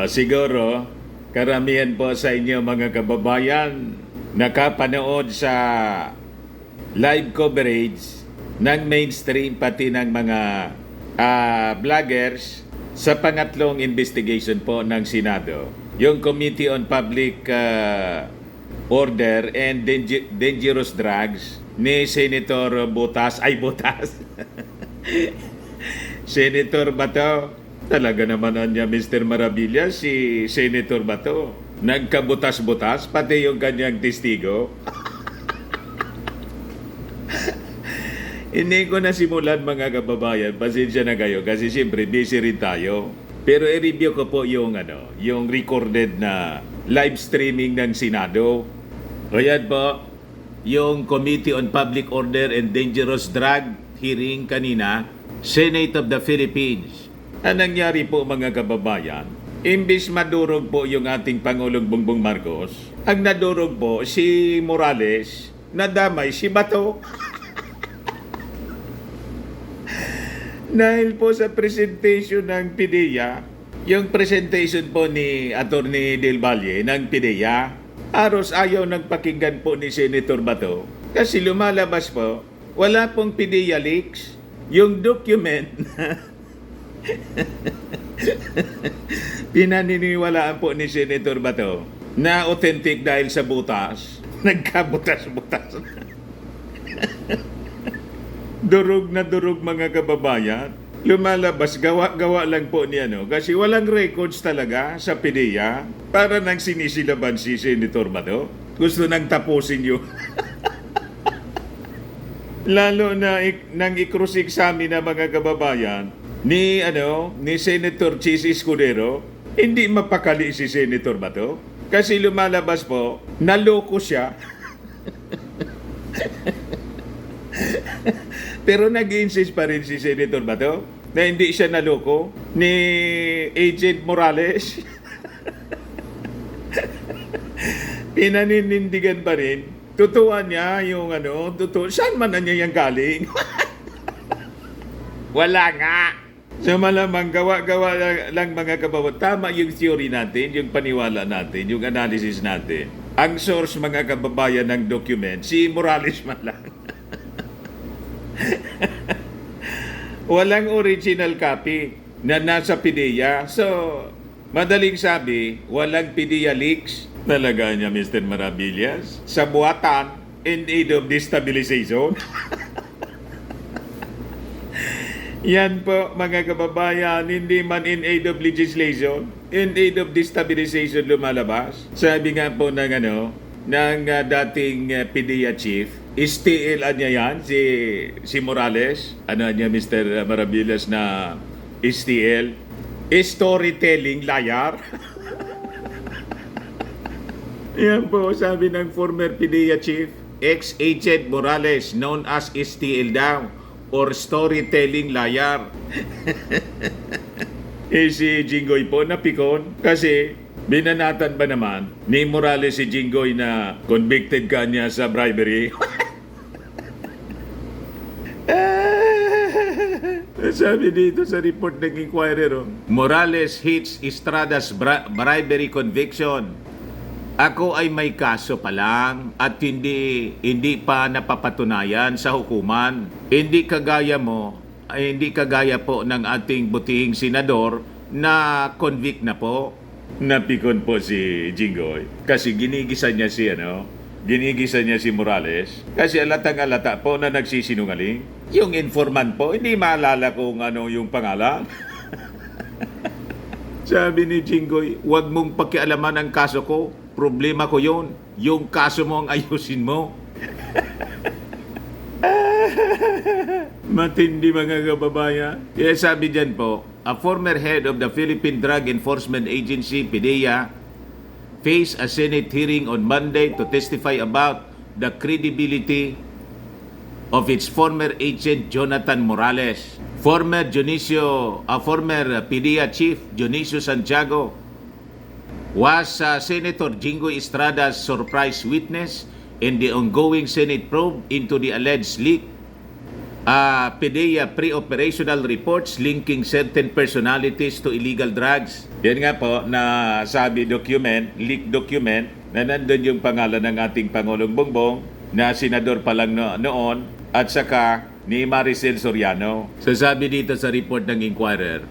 Siguro, karamihan po sa inyo mga kababayan nakapanood sa live coverage ng mainstream pati ng mga vloggers sa pangatlong investigation po ng Senado. Yung Committee on Public Order and Dangerous Drugs ni Senator Botas, Senator Bato. Talaga naman niya Mr. Marabilla, si Senator Bato. Nagkabutas-butas, pati yung kanyang testigo. Hindi ko nasimulan mga kababayan, pasensya na kayo kasi siyempre busy rin tayo. Pero i-review ko po yung recorded na live streaming ng Senado. Ayan po, yung Committee on Public Order and Dangerous Drug hearing kanina, Senate of the Philippines. Ang nangyari po mga kababayan, imbis madurog po yung ating Pangulong Bongbong Marcos, ang nadurog po si Morales, nadamay si Bato. Dahil po sa presentation ng PIDEA, yung presentation po ni Atty. Del Valle ng PIDEA, aros ayaw nagpakinggan po ni Senator Bato. Kasi lumalabas po, wala pong PIDEA leaks, yung document pinaniniwalaan po ni Senator Bato na authentic dahil sa butas, nagkabutas-butas. Durog na durog mga kababayan. Lumalabas, gawa-gawa lang po ni kasi walang records talaga sa PIDEA para nang sinisilaban si Senator Bato. Gusto nang tapusin yun. Lalo na nang i-cross-examine na mga kababayan ni Senator Chis Escudero, hindi mapakali si Senator Bato kasi lumalabas po, naloko siya. Pero nag-insist pa rin si Senator Bato na hindi siya naloko ni Agent Morales. Pinaninindigan pa rin. Tutuan niya yung saan man na niya yung galing? Wala nga. So malamang gawa-gawa lang mga kababayan. Tama yung theory natin, yung paniwala natin, yung analysis natin. Ang source mga kababayan ng document, si Morales man lang. Walang original copy na nasa PIDEA. So, madaling sabi, walang PIDEA leaks. Talaga niya, Mr. Maravillas. Sa buhatan, in aid of destabilization. Yan po, mga kababayan, hindi man in aid of legislation, in aid of destabilization lumalabas. Sabi nga po ng dating PIDEA chief, STL niya yan, si Morales, niya Mr. Maravillas na STL, storytelling liar. Yan po, sabi ng former PIDEA chief, ex-agent Morales, known as STL daw, or storytelling liar. Si Jinggoy po napikon kasi binanatan ba naman ni Morales si Jinggoy na convicted ka niya sa bribery? Sabi dito sa report ng Inquirer, Morales hits Estrada's bribery conviction. Ako ay may kaso pa lang at hindi pa napapatunayan sa hukuman. Hindi kagaya po ng ating butihing senador na convict na po. Napikon po si Jinggoy kasi ginigisa niya si Morales kasi alatang-alata po na nagsisinungaling. Yung informant po, hindi maalala kung yung pangalan. Sabi ni Jinggoy, huwag mong pakialaman ang kaso ko. Problema ko yun. Yung kaso mo ang ayusin mo. Matindi mga kababayan. Kaya sabi dyan po, a former head of the Philippine Drug Enforcement Agency, PIDEA, faced a Senate hearing on Monday to testify about the credibility of its former agent Jonathan Morales. Former PIDEA chief Dionisio Santiago was Senator Jinggoy Estrada's surprise witness in the ongoing Senate probe into the alleged leak PDEA pre-operational reports linking certain personalities to illegal drugs. Yan nga po na sabi document, leaked document, na nandun yung pangalan ng ating Pangulong Bongbong na senador pa lang noon at saka ni Maricel Soriano. So sabi dito sa report ng Inquirer,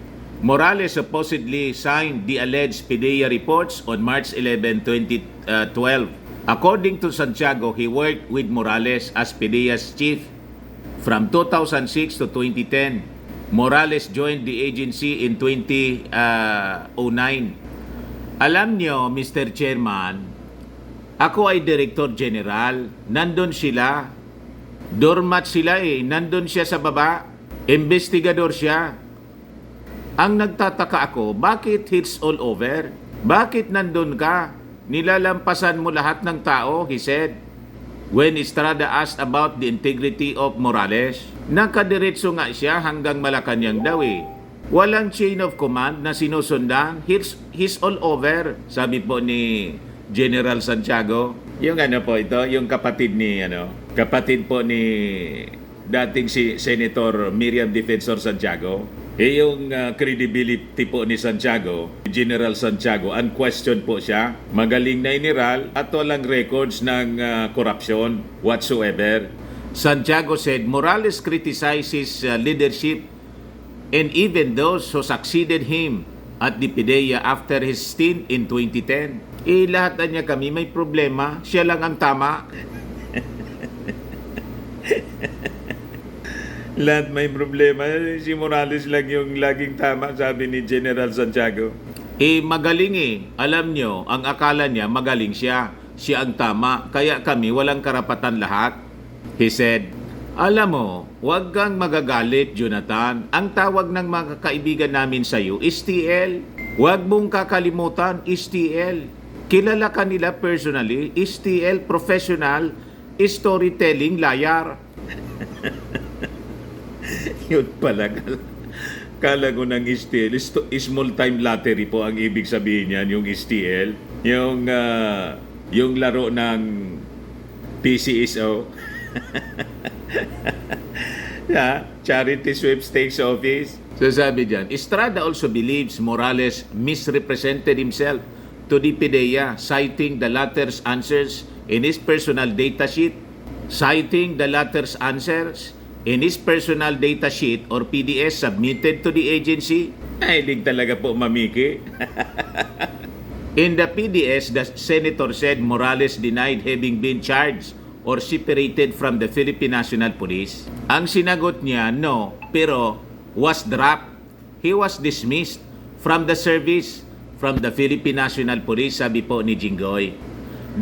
Morales supposedly signed the alleged PDEA reports on March 11, 2012. According to Santiago, he worked with Morales as PDEA's chief from 2006 to 2010. Morales joined the agency in 2009. Alam nyo, Mr. Chairman, ako ay Director General. Nandun sila. Doormat sila Nandun siya sa baba. Investigador siya. Ang nagtataka ako, bakit hits all over? Bakit nandun ka? Nilalampasan mo lahat ng tao, he said. When Estrada asked about the integrity of Morales, nakadiretso nga siya hanggang Malacanang daw Walang chain of command na sinusundan. He's all over, sabi po ni General Santiago. Yung po ito, yung kapatid kapatid po ni dating si Senator Miriam Defensor Santiago. Yung credibility po ni Santiago, General Santiago, unquestioned po siya. Magaling na iniral at walang records ng corruption whatsoever. Santiago said Morales criticizes leadership and even those who succeeded him at the PDEA after his stint in 2010. Lahat na niya kami may problema, siya lang ang tama. Lahat may problema. Si Morales lang yung laging tama, sabi ni General Santiago. Magaling Alam nyo, ang akala niya magaling siya. Siya ang tama, kaya kami walang karapatan lahat. He said, alam mo, huwag kang magagalit, Jonathan. Ang tawag ng mga kaibigan namin sa iyo is TL. Huwag mong kakalimutan, is TL. Kilala ka nila personally, is TL, professional, storytelling, liar. Yun pala. Kala ko ng STL. Small time lottery po ang ibig sabihin yan, yung STL. Yung laro ng PCSO. Charity Sweepstakes Office. So sabi dyan, Estrada also believes Morales misrepresented himself to the PDEA, citing the latter's answers in his personal data sheet. Citing the latter's answers in his personal data sheet or PDS submitted to the agency. Hindi talaga po mamiki. In the PDS, the senator said Morales denied having been charged or separated from the Philippine National Police. Ang sinagot niya, no, pero was dropped. He was dismissed from the service from the Philippine National Police, sabi po ni Jinggoy.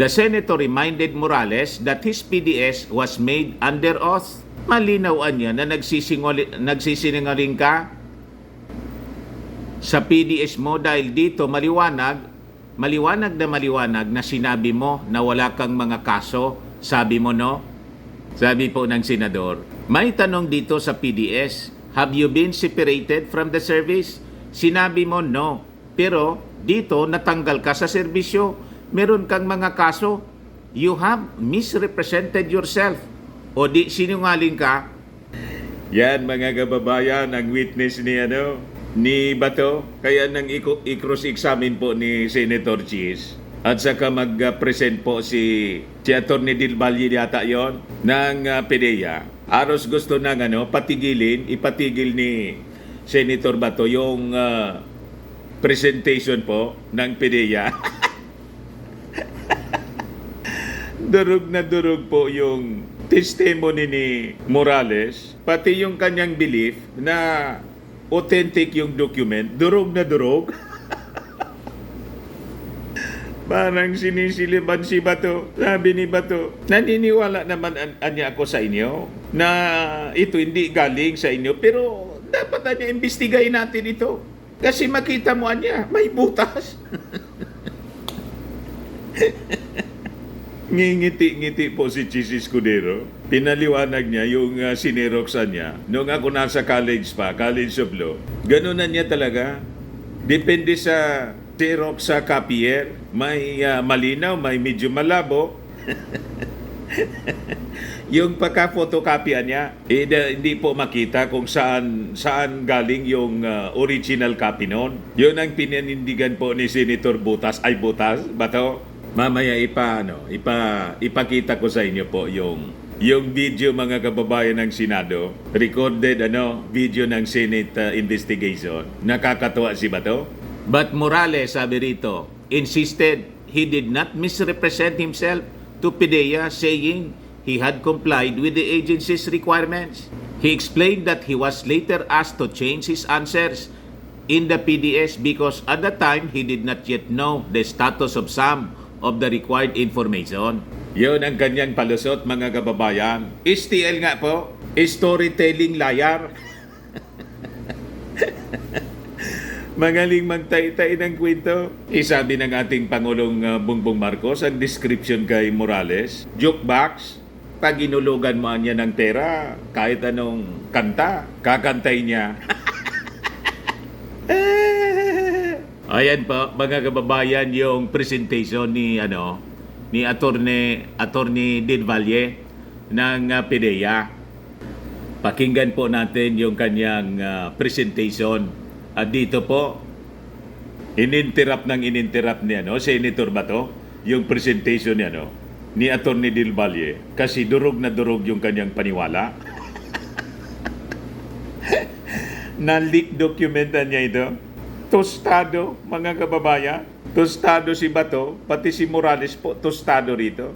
The senator reminded Morales that his PDS was made under oath. Malinawan niya na nagsisinungaling ka sa PDS mo dahil dito maliwanag na sinabi mo na wala kang mga kaso. Sabi mo, no? Sabi po ng senador. May tanong dito sa PDS, have you been separated from the service? Sinabi mo, no. Pero dito natanggal ka sa serbisyo. Meron kang mga kaso. You have misrepresented yourself. O di sinungaling ka? Yan mga kababayan, ang witness ni Bato. Kaya nang i-cross-examine po ni Senator Cheese. At saka mag-present po si Atty. Del Valle yata yon ng PDEA. Aros gusto nang ipatigil ni Senator Bato yung presentation po ng PDEA. Durog na durog po yung testimony ni Morales, pati yung kanyang belief na authentic yung document, durog na durog. Parang sinisiliban si Bato. Sabi ni Bato, naniniwala naman anya ako sa inyo na ito hindi galing sa inyo, pero dapat anya imbestigahin natin ito. Kasi makita mo anya, may butas. Ngingiti-ngiti po si Chis Escudero. Pinaliwanag niya yung sineroksan niya. Noong ako nasa college of law. Ganun na niya talaga. Depende sa Xerox sa copier. May malinaw, may medyo malabo. Yung pagka-photocopyan niya, hindi po makita kung saan galing yung original copy noon. Yun ang pinanindigan po ni Senator Butas. Ay, Butas ba to? Mamaya ipakita ko sa inyo po yung video, mga kababayan ng Senado. Recorded video ng Senate investigation. Nakakatuwa si Bato. But Morales, sabi rito, insisted he did not misrepresent himself to PIDEA, saying he had complied with the agency's requirements. He explained that he was later asked to change his answers in the PDS because at the time he did not yet know the status of some of the required information. Yun ang kanyang palusot, mga kababayan. STL nga po, storytelling liar. Magaling magtay-tay ng kwento. Isabi ng ating Pangulong Bongbong Marcos, ang description kay Morales, jukebox, pag inulugan mo niya ng pera, kahit anong kanta, kakantay niya. Ayan po, mga kababayan, yung presentation ni Attorney Del Valle ng PIDEA. Pakinggan po natin yung kanyang presentation. At dito po, ininterrupt ni Senator Bato, yung presentation ni Attorney Del Valle, kasi durog na durog yung kanyang paniwala. Na-leak documentan niya ito. Tostado, mga kababayan. Tostado si Bato, pati si Morales po, tostado rito.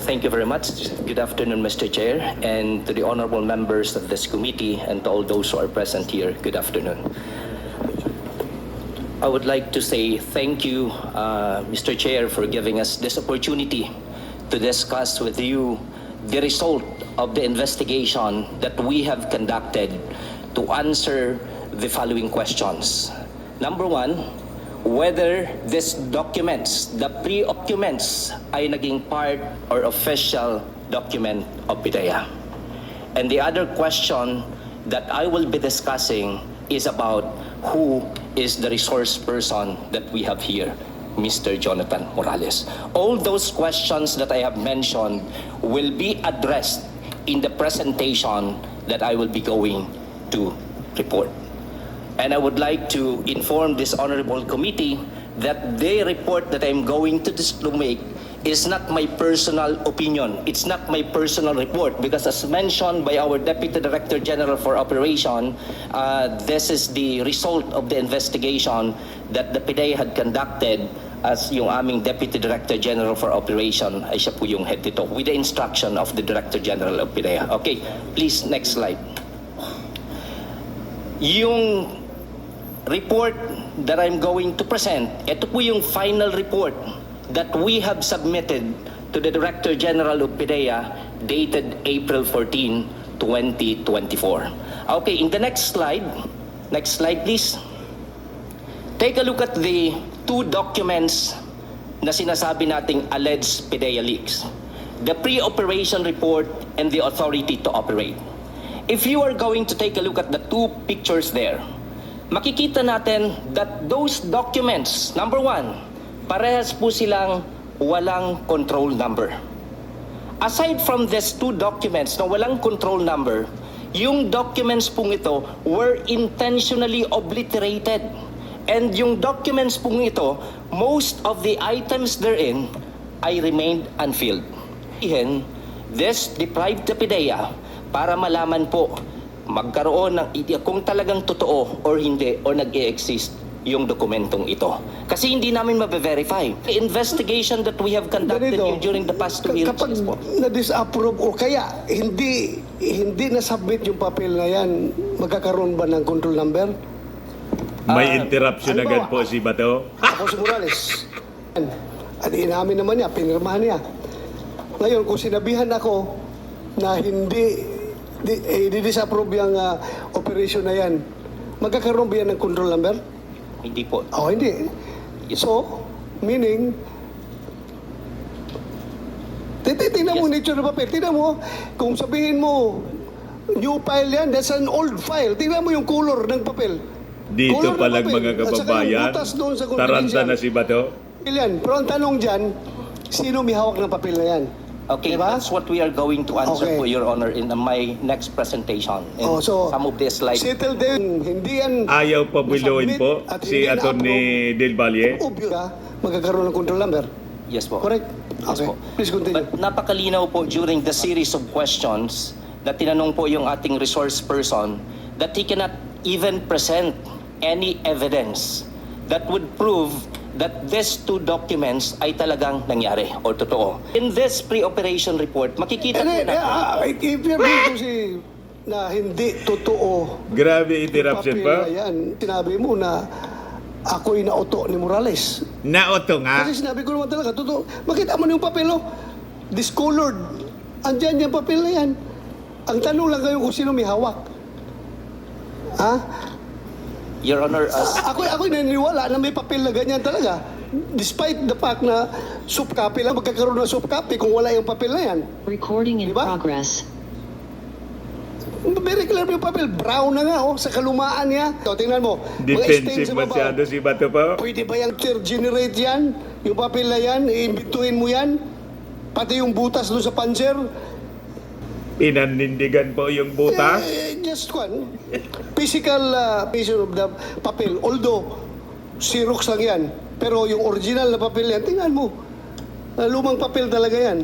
Thank you very much. Good afternoon, Mr. Chair, and to the honorable members of this committee and to all those who are present here, good afternoon. I would like to say thank you, Mr. Chair, for giving us this opportunity to discuss with you the result of the investigation that we have conducted to answer the following questions. Number one, whether these documents, the pre-documents, ay naging part or official document of PIDEA. And the other question that I will be discussing is about who is the resource person that we have here, Mr. Jonathan Morales. All those questions that I have mentioned will be addressed in the presentation that I will be going to report. And I would like to inform this honorable committee that the report that I'm going to make is not my personal opinion. It's not my personal report because, as mentioned by our Deputy Director General for Operation, this is the result of the investigation that the PIDEA had conducted, as yung aming Deputy Director General for Operation ay siya po yung head nito with the instruction of the Director General of PIDEA. Okay, please, next slide. Yung report that I'm going to present, ito po yung final report that we have submitted to the Director General of PIDEA dated April 14, 2024. Okay, in the next slide please. Take a look at the two documents na sinasabi nating alleged PIDEA leaks. The pre-operation report and the authority to operate. If you are going to take a look at the two pictures there, makikita natin that those documents, number one, parehas po silang walang control number. Aside from these two documents na walang control number, yung documents pong ito were intentionally obliterated. And yung documents pong ito, most of the items therein ay remained unfilled. This deprived the PIDEA para malaman po magkaroon ng kung talagang totoo or hindi or nag-e-exist yung dokumentong ito. Kasi hindi namin mabe-verify. The investigation that we have conducted during the past 2 years. Kapag na-disapprove o kaya hindi na-submit yung papel na yan, magkakaroon ba ng control number? May interruption agad po si Bato. Ako si Morales. At inamin naman niya, pinirmahan niya. Ngayon, kung sinabihan ako na di-disapprove yung operation na yan, magkakaroon ba yan ng control number? Hindi po. Oh, hindi. So, meaning, tingnan mo nature ng papel. Tingnan mo, kung sabihin mo, new file yan, that's an old file. Tingnan mo yung color ng papel. Dito Color pa ng lang, papel. mga At saka yung kababayan, butas doon sa taranta confidential. na si Bato. Yan. Pero ang tanong dyan, sino may hawak ng papel na yan? Okay, Diba? that's what we are going to answer Okay. po, Your Honor, in my next presentation. And Oh, so, some of the slides. settle din, hindi yan Ayaw pa biluin nasubmit po at si hindi Atty. Del Valle. obvious ka, magkakaroon ng control number. Yes po. Correct? Yes Okay. po. Please continue. But napakalinaw po during the series of questions na tinanong po yung ating resource person that he cannot even present any evidence that would prove that these two documents ay talagang nangyari o totoo. In this pre-operation report, makikita po And then, natin. if you're going to say na hindi totoo, Grabe interruption papel na pa. yan, sinabi mo na ako'y nauto ni Morales. Naoto nga. Kasi sinabi ko naman talaga, totoo. Makita mo na yung papel, oh. Discolored. Andyan yung papel na yan. Ang tanong lang kayo kung sino may hawak. Ha? Your Honor, as Ako'y naniniwala na may papel na ganyan talaga. Despite the fact na soft copy lang, magkakaroon ng soft copy kung wala yung papel na yan. Recording in Diba? progress. Very clear yung papel. Brown na nga, oh, sa kalumaan niya. So, tingnan mo. Mga stain Defensive sa baba. masyado si Bato pa. Pwede ba yung generate yan? Yung papel na yan, iimbituhin mo yan? Pati yung butas doon sa panser? Pinanindigan po yung butas. Just one. Physical piece of the papel. Although, Xerox lang yan. Pero yung original na papel yan, tingnan mo. Lumang papel talaga yan.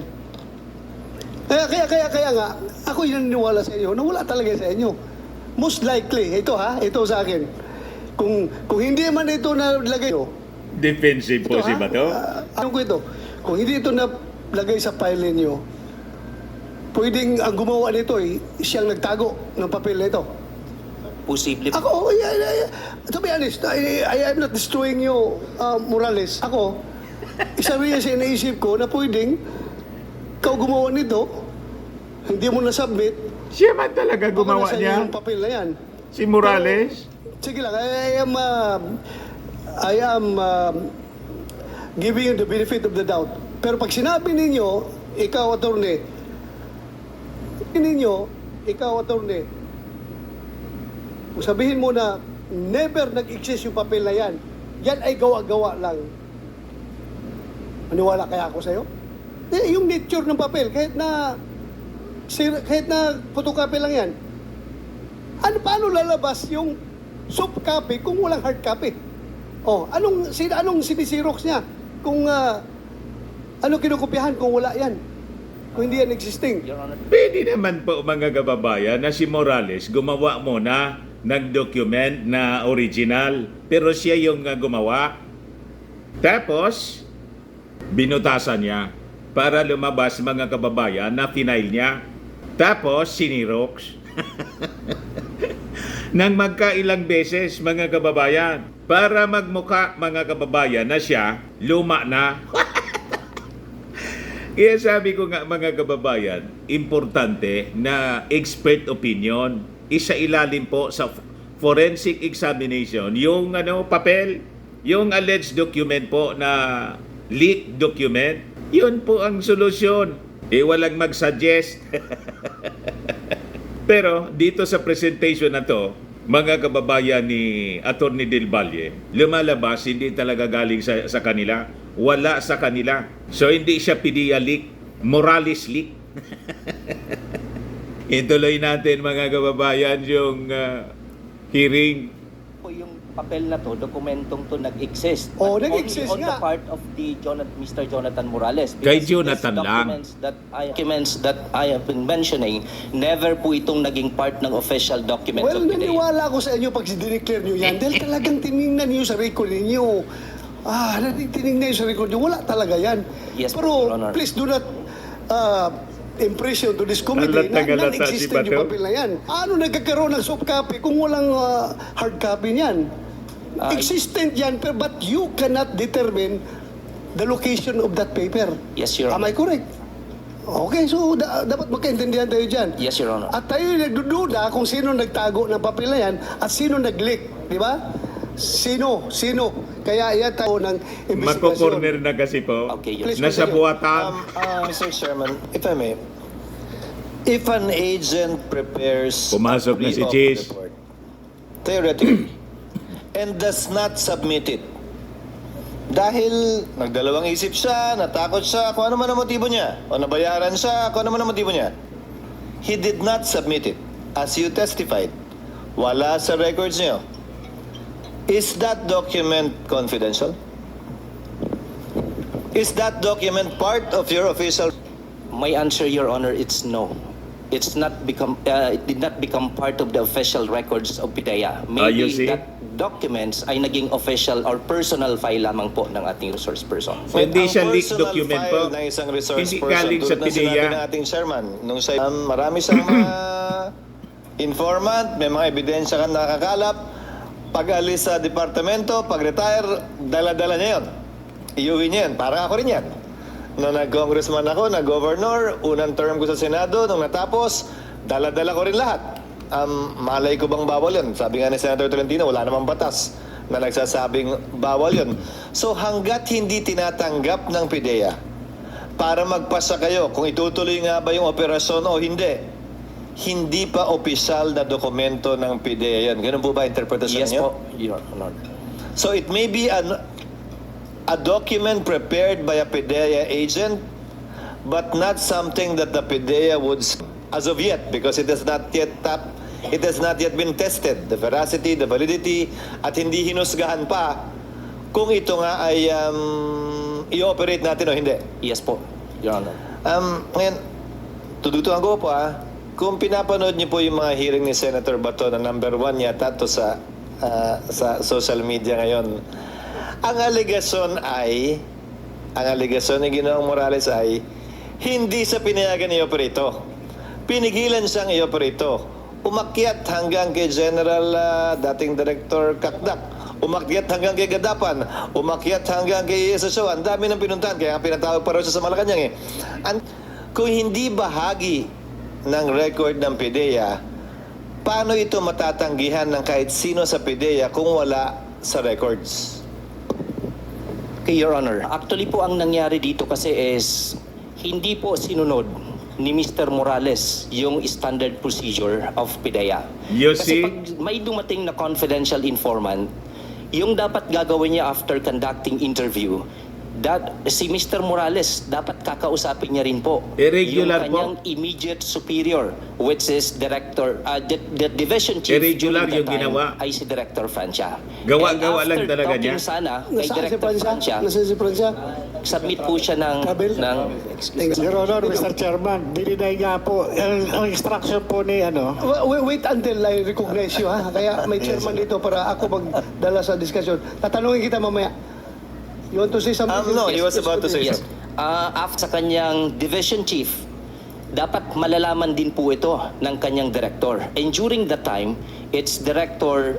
Kaya nga, ako yung naniniwala sa inyo na wala talaga sa inyo. Most likely, ito sa akin. Kung hindi man ito nalagay, Defensive po si Bato. ano ko ito? Kung hindi ito nalagay sa file ninyo, pwedeng ang gumawa nito siyang nagtago ng papel na ito. posible po. Ako, to be honest, I am not destroying you, Morales. Ako, isa rin sa iniisip ko na pwedeng ikaw gumawa nito, hindi mo na-submit, Siya man talaga gumawa baka nasa iyo niya. yung papel na yan. Si Morales. Sige lang, I am giving you the benefit of the doubt. Pero pag sinabi ninyo, ikaw, attorney, kung sabihin mo na never nag-exist yung papel na yan, yan ay gawa-gawa lang. Maniwala kaya ako sa'yo? Yung nature ng papel, kahit na photocopy lang yan, paano lalabas yung soft copy kung walang hard copy? Oh, anong sinisirox niya? Kung ano kinukopyahan kung wala yan? Kung hindi yan existing. Your Honor, Pwede naman po mga kababayan na si Morales gumawa muna ng document na original. Pero siya yung gumawa. Tapos, binutasan niya para lumabas mga kababayan na final niya. Tapos, sinirox. Nang magkailang beses mga kababayan para magmuka mga kababayan na siya luma na. Kaya sabi ko nga mga kababayan, importante na expert opinion, isa ilalim po sa forensic examination, yung papel, yung alleged document po na leaked document, yun po ang solusyon. Walang mag-suggest. Pero dito sa presentation na to, mga kababayan ni Atty. Del Valle, lumalabas hindi talaga galing sa kanila. Wala sa kanila. So hindi siya PDEA leak, Morales leak. Ituloy natin mga kababayan yung hearing. po yung papel na to, dokumentong to nag-exist. Oh, But nag-exist only on nga. the part of the Mr. Jonathan Morales. Kay Because Jonathan these lang. documents that I have been mentioning, never po itong naging part ng official document Well, of the day. naniwala ako sa inyo pag dineclare nyo yan dahil talagang tinignan nyo sa record ninyo. Tinignan nyo sa record nyo. Wala talaga yan. Yes, Pero Your Honor. please do not impression to this committee na Galata si non-existent yung Bato. papel na yan. Ano nagkakaroon ng soft copy kung walang hard copy niyan? Existent yan, but you cannot determine the location of that paper. Yes, Your Am Honor. I correct? Okay, so dapat magkaintindihan tayo dyan. Yes, Your Honor. At tayo nagdududa kung sino nagtago ng papel na yan at sino nag-leak, di ba? Sino? Kaya yan tayo ng investigasyon. Mako-corner na kasi po. Okay, Please Nasa continue. buwatan. Mr. Chairman, if I may, if an agent prepares Pumasok na a si pre-op Cheese. report, theoretically, and does not submit it, Dahil nagdalawang isip siya, natakot siya, kung ano man ang motibo niya, o nabayaran siya, kung ano man ang motibo niya. He did not submit it, as you testified. Wala sa records niyo. Is that document confidential? Is that document part of your official... My answer, Your Honor, it's no. It's not become. It did not become part of the official records of PIDEA. You Maybe see? that documents ay naging official or personal file lamang po ng ating resource person. Hindi siya Ang leaked personal document file po. ng isang resource Hindi person, galing sa tulad ng PIDEA. sinabi ng ating chairman, nung sa marami siyang mga informant, may mga ebidensya kang nakakalap, pag-alis sa departamento, pag-retire, dala-dala niya yun. Iuwi niya yan. Parang ako rin yan. Nung nag-congressman ako, nag-governor, unang term ko sa Senado, nung natapos, dala-dala ko rin lahat. Malay ko bang bawal yun? Sabi nga ni Senator Tolentino, wala namang batas na nagsasabing bawal yun. So hanggat hindi tinatanggap ng PIDEA para magpasa kayo kung itutuloy nga ba yung operasyon o hindi pa opisyal na dokumento ng PIDEA yan. Ganun po ba interpretasyon Yes niyo? po, Your Honor. So it may be a document prepared by a PIDEA agent, but not something that the PIDEA would, as of yet, because it has not yet been tested, the veracity, the validity, at hindi hinusgahan pa kung ito nga ay i-operate natin o hindi. Yes po, Your Honor. Ngayon, tudutuan ko po kung pinapanood niyo po yung mga hearing ni Senator Bato na number 1 yata to sa social media ngayon, ang aligasyon ni Ginoong Morales ay hindi sa pinayagan i-operate. Pinigilan siyang i-operate. Umakyat hanggang kay General dating Director Kakdak. Umakyat hanggang kay Gadapan. Umakyat hanggang kay SSO. Ang dami ng pinuntahan. Kaya pinatawag pa rin siya sa Malacanang kung hindi bahagi ng record ng PIDEA, paano ito matatanggihan ng kahit sino sa PIDEA kung wala sa records? Okay, Your Honor. Actually po ang nangyari dito kasi is hindi po sinunod ni Mr. Morales yung standard procedure of PIDEA. You Kasi see? pag may dumating na confidential informant, yung dapat gagawin niya after conducting interview, si Mr. Morales, dapat kakausapin niya rin po Irregular yung kanyang immediate superior, which is Director, the Division Chief Irregular during that yung time ginawa. ay si Director Francia. Gawa-gawa And lang after talaga talking niya. sana kay Nasaan si Director Francia? Francia, Nasaan si Francia? submit po siya ng Your Honor, Mr. Chairman, dininay nga po, ang instruction po ni Wait until I recognize you, ha? Kaya may chairman dito para ako magdala sa discussion. Tatanungin kita mamaya. You want to say something? No, he was about to say yes. something. After sa kanyang division chief, dapat malalaman din po ito ng kanyang director. And during that time, it's Director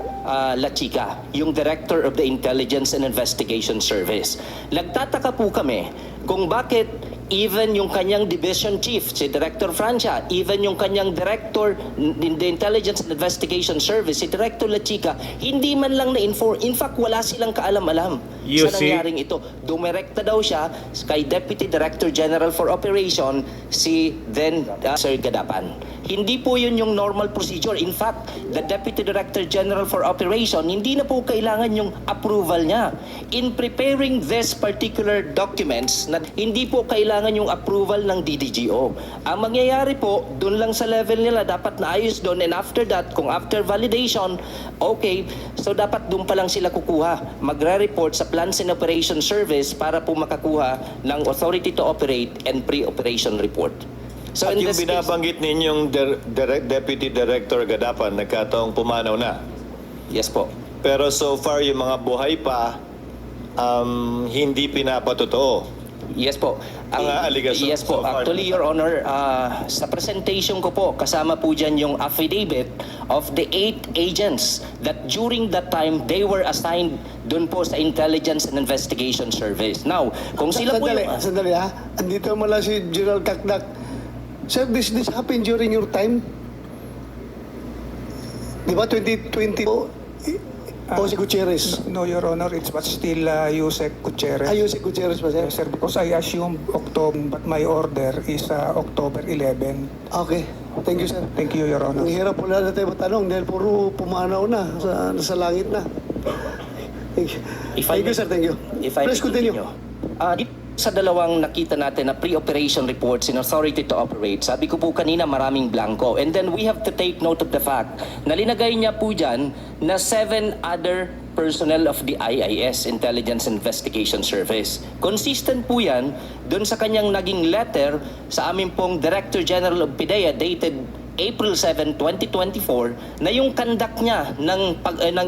La Chica, yung Director of the Intelligence and Investigation Service. Nagtataka po kami kung bakit even yung kanyang division chief, si Director Francia, even yung kanyang Director in the Intelligence and Investigation Service, si Director La Chica, hindi man lang na-inform. In fact, wala silang kaalam-alam You sa see? nangyaring ito. Dumirekta daw siya kay Deputy Director General for Operation, si then Sir Gadapan. Hindi po yun yung normal procedure. In fact, the Deputy Director General for Operation, hindi na po kailangan yung approval niya. In preparing this particular documents, hindi po kailangan yung approval ng DDGO. Ang mangyayari po, dun lang sa level nila, dapat naayos doon, and after that, kung after validation, okay, so dapat dun pa lang sila kukuha. Magre-report sa Plans and Operation Service para po makakuha ng Authority to Operate and Pre-Operation Report. So At in yung this case, binabanggit ninyong Deputy Director Gadapan, nagkataong pumanaw na. yes po. Pero so far, yung mga buhay pa, hindi pinapatotoo. Yes po. Ang allegation Yes po. so far. Actually, Your Honor, sa presentation ko po, kasama po dyan yung affidavit of the 8 agents that during that time, they were assigned dun po sa Intelligence and Investigation Service. Now, kung sila po yung... Sandali, ha? Andito mo lang si General Kakdak. Sir, this happened during your time? Di ba 2020 po? O si Gutierrez? No, Your Honor, it's but still Yusek Gutierrez. Ayun si Gutierrez pa, sir? Yes, sir, because I assume October, but my order is October 11. Okay. Thank you, sir. Thank you, Your Honor. Ang hirap po na tayo matanong dahil puro pumanaw na sa langit na. If I Thank you, may- sir. Thank you. If I Please may continue. Dito sa dalawang nakita natin na pre-operation reports in authority to operate, sabi ko po kanina maraming blanco. And then we have to take note of the fact na linagay niya po dyan na 7 other personnel of the IIS, Intelligence Investigation Service. Consistent po yan doon sa kanyang naging letter sa aming pong Director General of PIDEA dated April 7, 2024 na yung conduct niya ng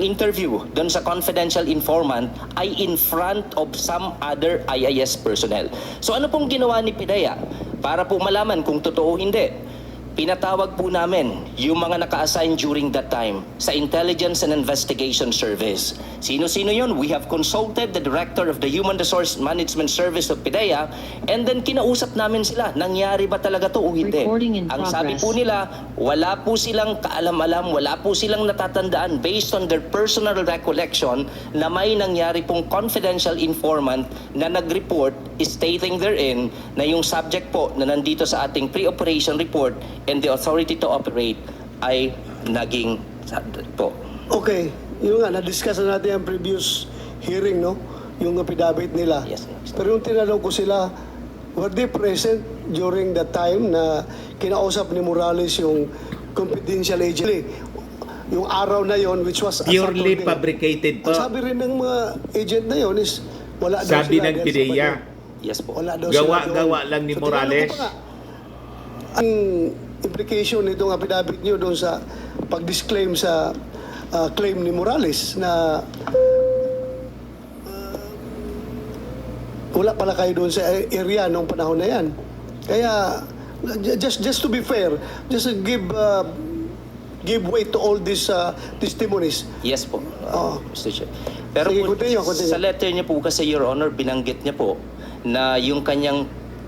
interview doon sa confidential informant ay in front of some other IIS personnel. So ano pong ginawa ni PIDEA para po malaman kung totoo o hindi? Pinatawag po namin yung mga naka-assign during that time sa Intelligence and Investigation Service. Sino-sino yun? We have consulted the Director of the Human Resource Management Service of PIDEA and then kinausap namin sila, nangyari ba talaga to o hindi? Recording in Ang sabi progress. po nila, wala po silang kaalam-alam, wala po silang natatandaan based on their personal recollection na may nangyari pong confidential informant na nag-report stating therein na yung subject po na nandito sa ating pre-operation report and the authority to operate ay naging po. Okay, yun nga, na-discuss na natin ang previous hearing, no? Yung affidavit nila. Yes, sir. Pero yung tinanong ko sila, were they present during the time na kinausap ni Morales yung confidential agent? Yung araw na yon, which was a Purely Saturday. fabricated po. Ang sabi rin ng mga agent na yon is, wala daw Sabi sila ng dahil sa PIDEA. bagyo. Yes po. Wala daw sila doon. Gawa lang ni So, tinanong ko Morales. pa nga, ang implication nitong affidavit nyo doon sa pag-disclaim sa claim ni Morales na wala pala kayo doon sa area nung panahon na yan. Kaya, just to be fair, just give weight to all these testimonies. Yes po, Oo. Mr. Chair. Pero Sige, po, continue. sa letter niya po kasi, Your Honor, binanggit niya po na yung kanyang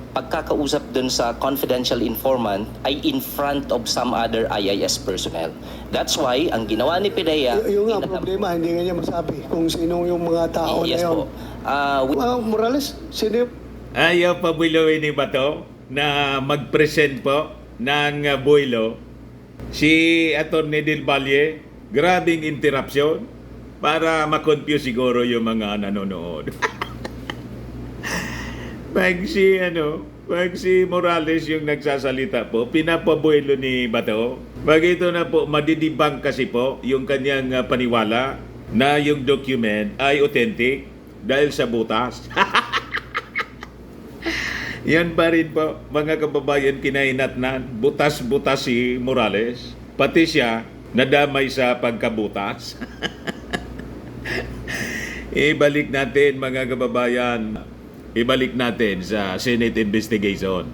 pagkakausap dun sa confidential informant ay in front of some other IIS personnel. That's why, ang ginawa ni PIDEA... Yung nga inalam- problema, hindi nga niya masabi kung sino yung mga tao Yes na yun. po. Morales, sino yung Ayaw pa builoy ni Bato na mag-present po ng builo. Si Atty. Del Valle, grabing interruption para ma-confuse siguro yung mga nanonood. Pag si Morales yung nagsasalita po, pinapabuelo ni Bato. Pag ito na po, madidibang kasi po yung kanyang paniwala na yung document ay authentic dahil sa butas. Yan pa rin po, mga kababayan, kinahinatnan, butas-butas si Morales. Pati siya, nadamay sa pagkabutas. Ibalik natin, mga kababayan, ibalik natin sa Senate investigation.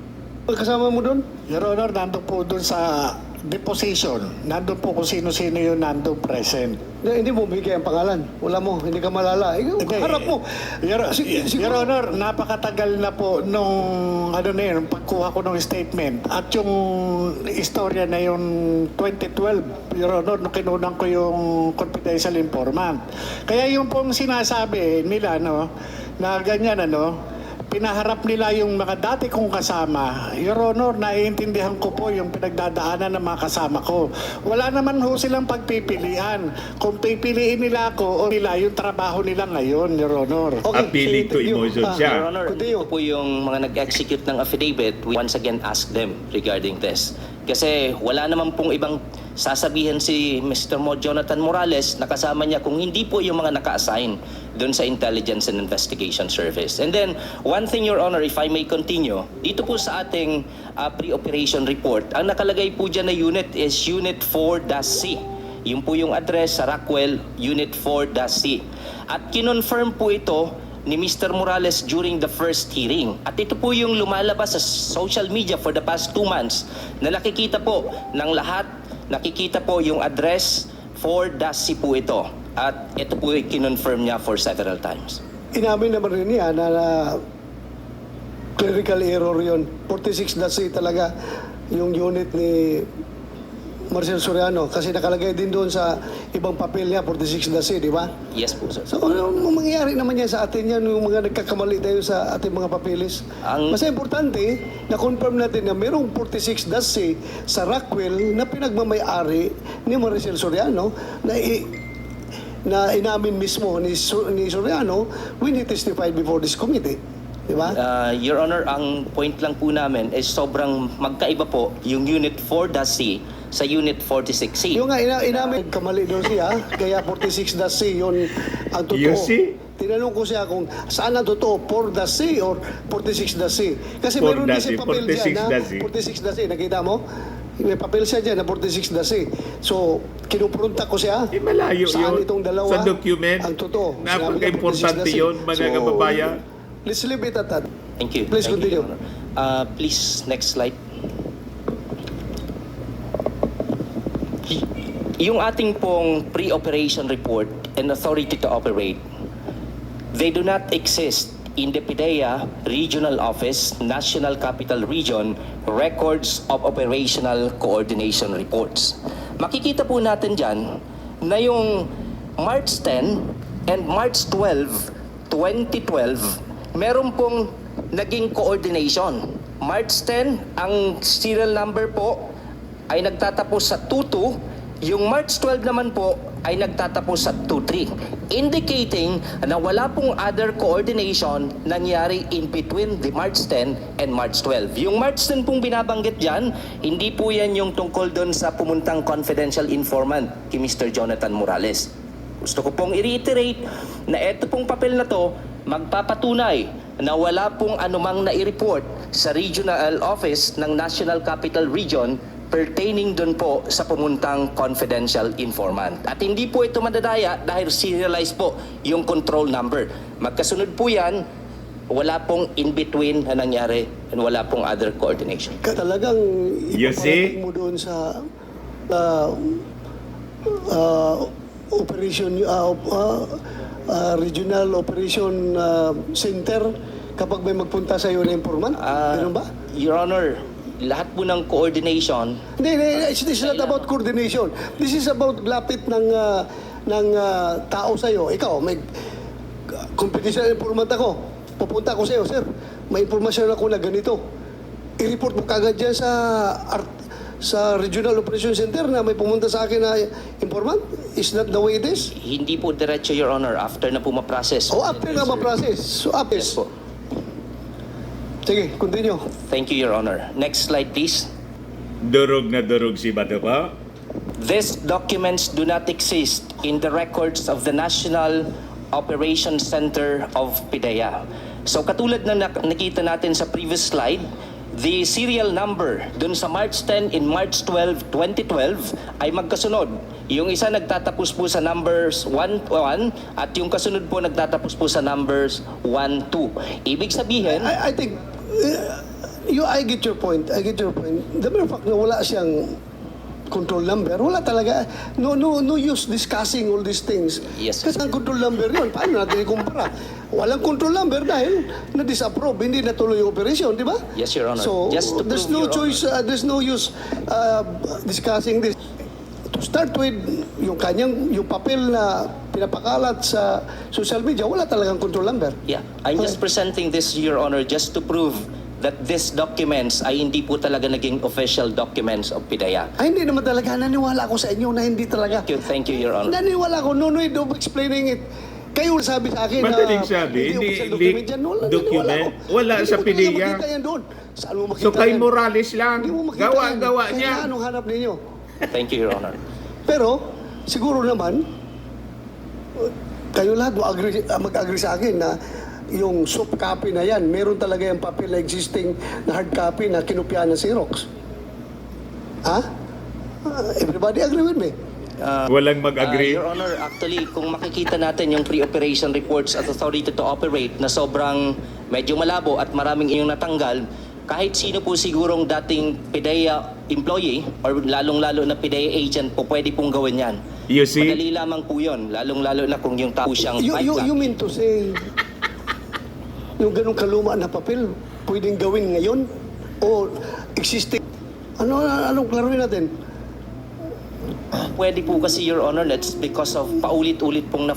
kasama mo doon? Your Honor, nandun po doon sa deposition. Nandun po kung sino-sino yung nandun present. Hindi mo bigay ang pangalan. Wala mo, hindi ka malala. Hindi. Harap mo. Your, Siguro- Your Honor, napakatagal na po nung pagkuha ko ng statement at yung istorya na yung 2012, Your Honor, nung kinunan ko yung confidential informant. Kaya yung pong sinasabi nila, na ganyan, pinaharap nila yung mga dati kong kasama. Your Honor, naiintindihan ko po yung pinagdadaanan ng mga kasama ko. Wala naman ho silang pagpipilian. Kung pipiliin nila ako o nila yung trabaho nila ngayon, Your Honor. Appealing to sige, thank you. emotion Your siya. Honor, Continue. ito po yung mga nag-execute ng affidavit. We once again ask them regarding this. Kasi wala naman pong ibang sasabihin si Mr. Jonathan Morales na kasama niya kung hindi po yung mga naka-assign doon sa Intelligence and Investigation Service. And then, one thing, Your Honor, if I may continue, dito po sa ating pre-operation report, ang nakalagay po dyan na unit is Unit 4-C. Yun po yung address sa Rockwell, Unit 4-C. At kinonfirm po ito ni Mr. Morales during the first hearing. At ito po yung lumalabas sa social media for the past 2 months na nakikita po ng lahat, nakikita po yung address 4-C po ito. At ito po yung kinonfirm niya for several times. Inamin naman rin niya na clerical error yun. 46-C talaga yung unit ni Marcel Soriano kasi nakalagay din doon sa ibang papel niya, 46-C, di ba? Yes po, sir. So, ano mangyayari naman yan sa atin yan, yung mga nagkakamali tayo sa ating mga papeles? Mas importante, na-confirm natin na mayroong 46-C sa Rockwell na pinagmamay-ari ni Maricel Soriano na na inamin mismo ni Soriano when he testified before this committee. Di ba? Your Honor, ang point lang po namin is sobrang magkaiba po yung Unit 4-C sa Unit 46C. Yung nga, inamin, kamali daw siya, kaya 46-C yun ang totoo. You see? Tinanong ko siya kung saan ang totoo, 4-C or 46-C. Kasi meron din 4-C, si papel dyan na 46-C. 46-C, nakita mo? May papel siya dyan na 46-C. So, kinuprunta ko siya, malayo saan yun. itong dalawa Sa document, ang totoo. Sinabi niya napaka-importante 46-C. yun, mga kababayan. Let's leave it at that. Thank you. Please Thank you, continue. Your Honor. Please, next slide. Yung ating pong pre-operation report and authority to operate, they do not exist in the PIDEA Regional Office, National Capital Region, records of operational coordination reports. Makikita po natin dyan na yung March 10 and March 12, 2012, meron pong naging coordination. March 10, ang serial number po ay nagtatapos sa 22. Yung March 12 naman po ay nagtatapos sa 23. Indicating na wala pong other coordination nangyari in between the March 10 and March 12. Yung March 10 pong binabanggit dyan, hindi po yan yung tungkol doon sa pumuntang confidential informant kay Mr. Jonathan Morales. Gusto ko pong i-reiterate na ito pong papel na to magpapatunay na wala pong anumang nai-report sa regional office ng National Capital Region pertaining dun po sa pumuntang confidential informant. At hindi po ito madadaya dahil serialized po yung control number. Magkasunod po yan, wala pong in-between na nangyari and wala pong other coordination. Talagang You see? ipaparating mo doon sa operation regional operation center kapag may magpunta sa iyo na informant? Ganun ba? Your Honor, lahat po ng coordination, Hindi, it's not about coordination. This is about lapit ng tao sa iyo. Ikaw, may confidential informant ako. Pupunta ako sa iyo, sir. May impormasyon ako na ganito. I-report mo kagad dyan sa Regional Operation Center na may pumunta sa akin na informant? Is that the way it is? hindi po diretso, Your Honor, after na po ma-process. O after na ma-process. So after. Yes po. Sige, continue. Thank you, Your Honor. Next slide, please. Durog na durog si Bato pa. These documents do not exist in the records of the National Operations Center of PIDEA. So katulad na nakita natin sa previous slide, the serial number dun sa March 10 and March 12, 2012 ay magkasunod. Yung isa nagtatapos po sa numbers 1-1 at yung kasunod po nagtatapos po sa numbers 1-2. Ibig sabihin, I think, I get your point. I get your point. The mere fact na wala siyang control number, wala talaga. No use discussing all these things. Yes. Kasi ang control number yun, paano natin ikumpara? Walang control number dahil na-disapprove, hindi natuloy yung operation, di ba? Yes, Your Honor. So, Just to there's prove, no Your choice, there's no use discussing this. To start with, yung papel na pinapakalat sa social media, wala talagang control number. yeah, I'm just presenting this, Your Honor, just to prove that these documents ay hindi po talaga naging official documents of PIDEA. Ay, hindi naman talaga. Naniwala ako sa inyo na hindi talaga. Thank you, Your Honor. Naniwala ko, no need of explaining it. Kayo sabi sa akin Madaling na sabi, hindi official leak yan. Wala, document. naniwala ako. Wala Hindi sa mo talaga PIDEA. makita yan doon. Saan mo makita So kay yan? Morales lang, Hindi mo makita yan. gawa-gawa Kaya niya. anong hanap ninyo? Thank you, Your Honor. Pero, siguro naman, kayo lahat mag-agree sa akin na yung soft copy na yan, meron talaga yung papel na existing na hard copy na kinopyahan ng Xerox. Ha? Everybody agree with me? Walang mag-agree. Your Honor, actually, kung makikita natin yung pre-operation reports at authority to operate na sobrang medyo malabo at maraming inyong natanggal, kahit sino po sigurong dating PIDEA employee or lalong-lalo na PIDEA agent po pwede pong gawin yan. You see? Madali lamang po yun, lalong-lalo na kung yung tao siyang You mean to say, yung ganong kaluma na papel, pwedeng gawin ngayon? O existing? Anong klaruhin natin? Pwede po kasi, Your Honor, that's because of paulit-ulit pong na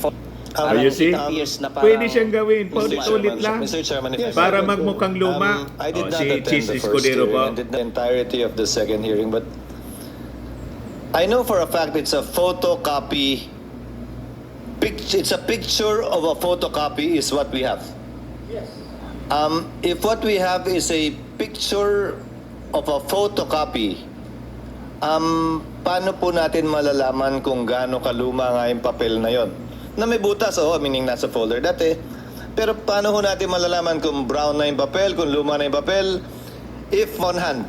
You see? Pwede siyang gawin. Mr. Paulit-ulit Chairman, lang. Mr. Chairman, if I Para may. magmukhang luma. I did not Si attend Chief the first Escudero hearing pa. and did the entirety of the second hearing, but I know for a fact it's a photocopy It's a picture of a photocopy is what we have. If what we have is a picture of a photocopy, paano po natin malalaman kung gaano kaluma nga yung papel na yon? Na may butas, meaning nasa folder dati. Pero paano ho natin malalaman kung brown na yung papel, kung luma na yung papel, if on hand,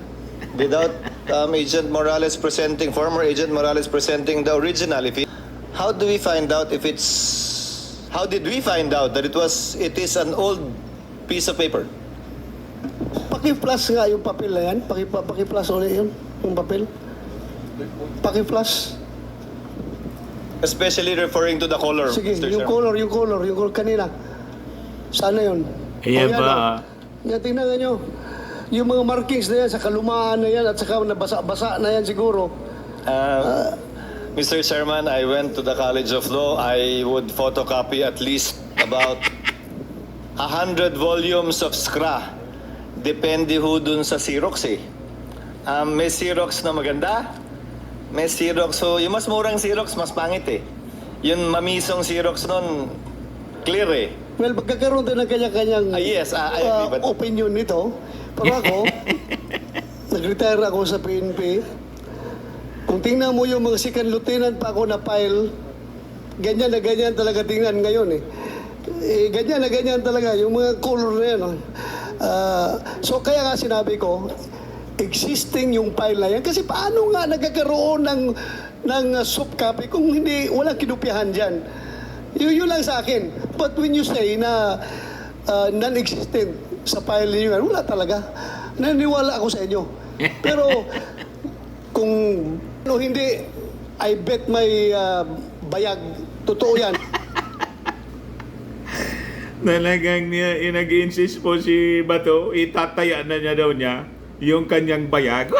without former Agent Morales presenting the original? How do we find out if how did we find out that it is an old piece of paper? Paki-plus nga yung papel na yan. Paki-plus ulit yun, yung papel. Paki-plus. Especially referring to the color, Sige, Mr. yung Chairman. color kanina. Sana yun. Ayan O, ba? Yan, tingnan nyo. Yung mga markings na yan, sa kalumaan na yan, at saka nabasa-basa na yan siguro. Mr. Chairman, I went to the College of Law. I would photocopy at least about 100 volumes of SCRA. Depende ho dun sa Xerox eh. May Xerox na maganda. May Xerox, so yung mas murang Xerox, mas pangit eh. Yung mamisong Xerox nun, clear eh. Well, magkakaroon din ng kanya-kanyang Yes, I agree, but- opinion nito. Pero ako, nag-retire ako sa PNP. Kung tingnan mo yung mga second lieutenant pa ako na file, ganyan na ganyan talaga tingnan ngayon eh. Ganyan na ganyan talaga, yung mga color na yan. So kaya nga sinabi ko, existing yung file na yan. Kasi paano nga nagkakaroon ng soft copy kung hindi, walang kinupyahan dyan. Yun lang sa akin. But when you say na non-existent sa file niyo yan, wala talaga. Naniwala ako sa inyo. Pero kung hindi, I bet may bayag. Totoo yan. Talagang nag-insist po si Bato, itataya na niya daw niya yung kanyang bayag.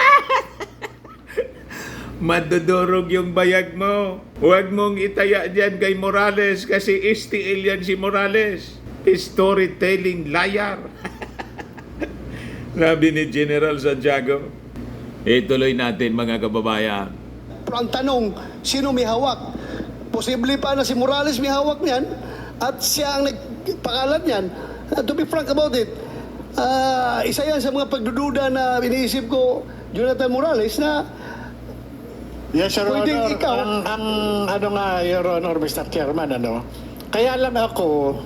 Madudurog yung bayag mo. Huwag mong itaya dyan kay Morales kasi STL yan si Morales. Storytelling liar. Sabi ni General Santiago. Ituloy natin mga kababayan. Pero ang tanong, sino may hawak? Posible pa na si Morales may hawak niyan at siya ang nagpakalat niyan. To be frank about it, isa yan sa mga pagdududa na iniisip ko, Jonathan Morales, na Yes, Your Pwedeng Honor. ikaw. Ang ano nga, Your Honor, Mr. Chairman, kaya lang ako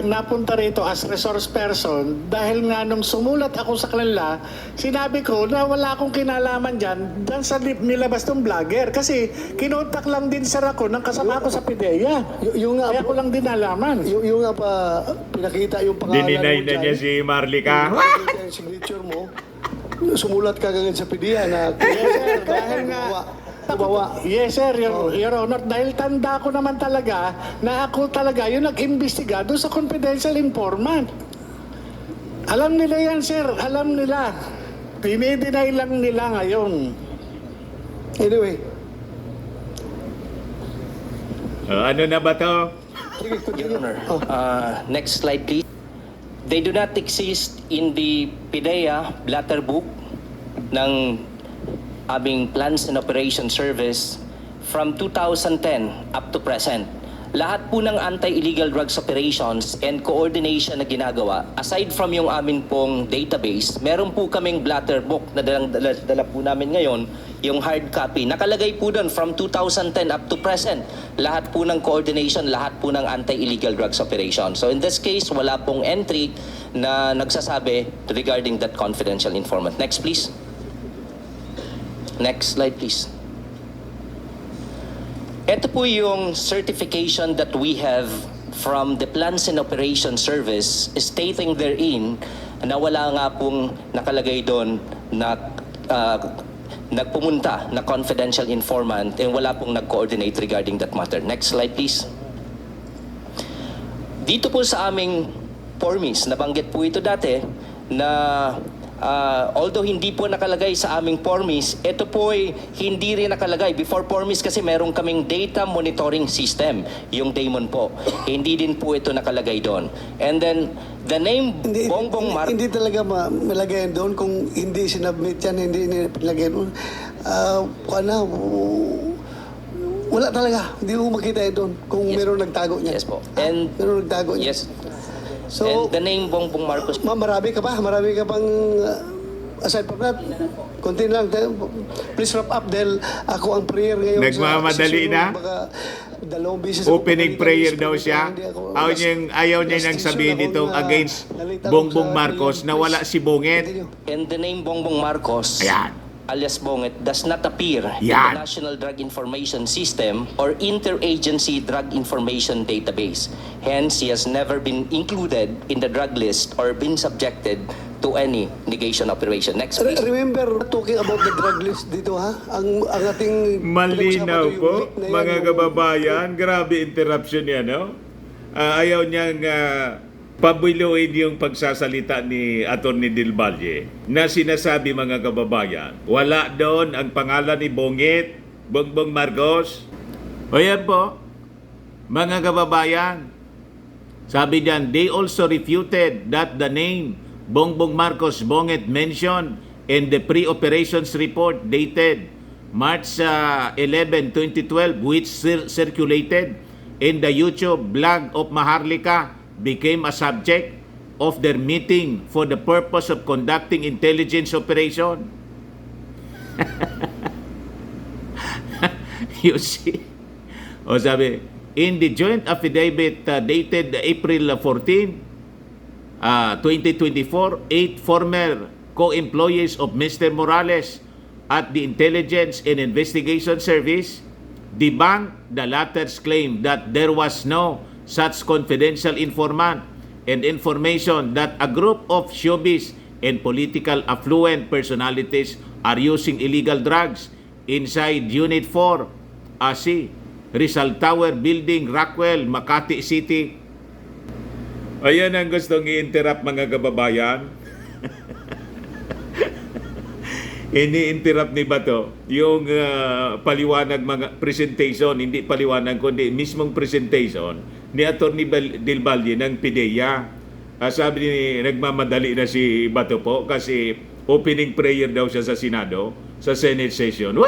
napunta rito as resource person dahil nga nung sumulat ako sa kanila, sinabi ko na wala akong kinalaman dyan sa nilabas ng vlogger. Kasi kinontak lang din sir ako ng kasama ko sa PIDEA. yung nga, Kaya ko lang din nalaman. yung nga pa pinakita yung pangalan Dininay mo na niya dyan. si Marlica. Pinakita yung signature mo. Sumulat ka agad sa PDEA na Yes, sir. Dahil nga, tumawa. yes, sir, Your Honor. Dahil tanda ko naman talaga na ako talaga yung nag-imbestiga doon sa confidential informant. Alam nila yan, sir. Alam nila. Dinideny lang nila ngayon. Anyway, Ano na ba to? sige, continue. Your Honor, Oh. next slide please. They do not exist in the PIDEA blatter book ng aming Plans and Operation Service from 2010 up to present. Lahat po ng anti-illegal drugs operations and coordination na ginagawa, aside from yung amin pong database, meron po kaming blatter book na dala po namin ngayon, yung hard copy. Nakalagay po doon from 2010 up to present. Lahat po ng coordination, lahat po ng anti-illegal drugs operation. So in this case, wala pong entry na nagsasabi regarding that confidential informant. Next please. Next slide please. Ito po yung certification that we have from the Plans and Operation Service stating therein na wala nga pong nakalagay doon na nagpumunta na confidential informant and wala pong nag-coordinate regarding that matter. Next slide please. Dito po sa aming formis, nabanggit po ito dati na although hindi po nakalagay sa aming formis, ito po ay hindi rin nakalagay. Before formis kasi meron kaming data monitoring system, yung Damon po. Hindi din po ito nakalagay doon. And then, the name Bongbong Marcos. Hindi talaga malagay doon kung hindi sinubmit yan, hindi nilagay doon. Wala talaga. Hindi mo makita yun doon kung Yes. meron nagtago niya. Yes po. And Meron nagtago niya. yes. So, And the name Bongbong Marcos. marami ka pa? Marami ka pang aside from that? Konti lang. Please wrap up dahil ako ang prayer ngayon. Nagmamadali na? Baka dalawang beses ako Opening pumalitan prayer sa daw school, siya. hindi ako- Ayaw niya last nang decision sabihin ako itong na against nalita ako Bongbong sa Marcos prayer. na wala si Bonget. Continue. And the name Bongbong Marcos, Ayan. alias Bonget, does not appear in Yan. the National Drug Information System or Interagency Drug Information Database. Hence, he has never been included in the drug list or been subjected to any negation operation. Next, please. Remember talking about the drug list dito ha? Ang ating Malinaw pinag-usapan yung po, week na yan, mga yung- kababayan. Grabe interruption yan, no? Ayaw niyang pabuloyin yung pagsasalita ni Atty. Del Valle na sinasabi, mga kababayan, wala doon ang pangalan ni Bongbong Marcos. O yan po, mga kababayan. Sabi diyan, they also refuted that the name Bongbong Marcos Bonget mentioned in the pre-operations report dated March 11, 2012, which circulated in the YouTube blog of Maharlika, became a subject of their meeting for the purpose of conducting intelligence operation. You see? O sabi, in the joint affidavit dated April 14, 2024, 8 former co-employees of Mr. Morales at the Intelligence and Investigation Service debunked the latter's claim that there was no such confidential informant and information that a group of showbiz and political affluent personalities are using illegal drugs inside Unit 4, AC, Rizal Tower Building, Rockwell, Makati City. Ayan ang gustong i-interrupt, mga kababayan. Ini-interrupt ni Bato yung paliwanag, mga presentation, hindi paliwanag kundi mismong presentation ni Atty. Del Valle ng PIDEA. Sabi ni, nagmamadali na si Bato po kasi opening prayer daw siya sa Senado, sa Senate session.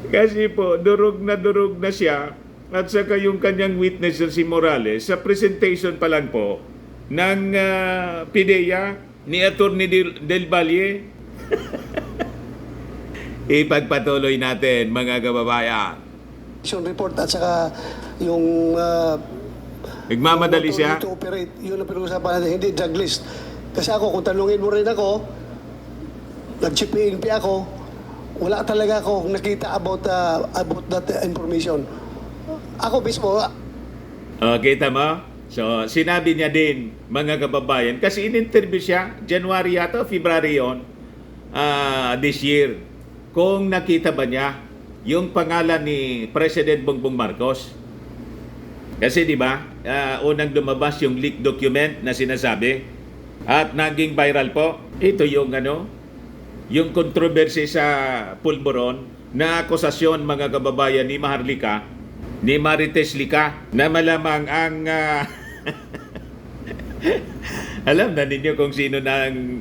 Kasi po, durog na siya. At saka yung kanyang witness si Morales, sa presentation pa lang po ng PIDEA ni Atty. Del Valle. Ipagpatuloy natin, mga kababayan. report at saka yung Nagmamadali siya. to operate, yun ang pinag-usapan natin, hindi drug list. Kasi ako, kung tanungin mo rin ako, nag-PNP ako, wala talaga ako nakita about that information. Ako mismo, Kita mo? So, sinabi niya din, mga kababayan, kasi in-interview siya, January yata, February yun, this year, kung nakita ba niya yung pangalan ni President Bongbong Marcos. Kasi di ba, unang lumabas yung leaked document na sinasabi at naging viral po. Ito yung yung controversy sa Pulburon na akusasyon, mga kababayan, ni Maharlika, ni Marites Lica, na malamang ang alam na ninyo kung sino nang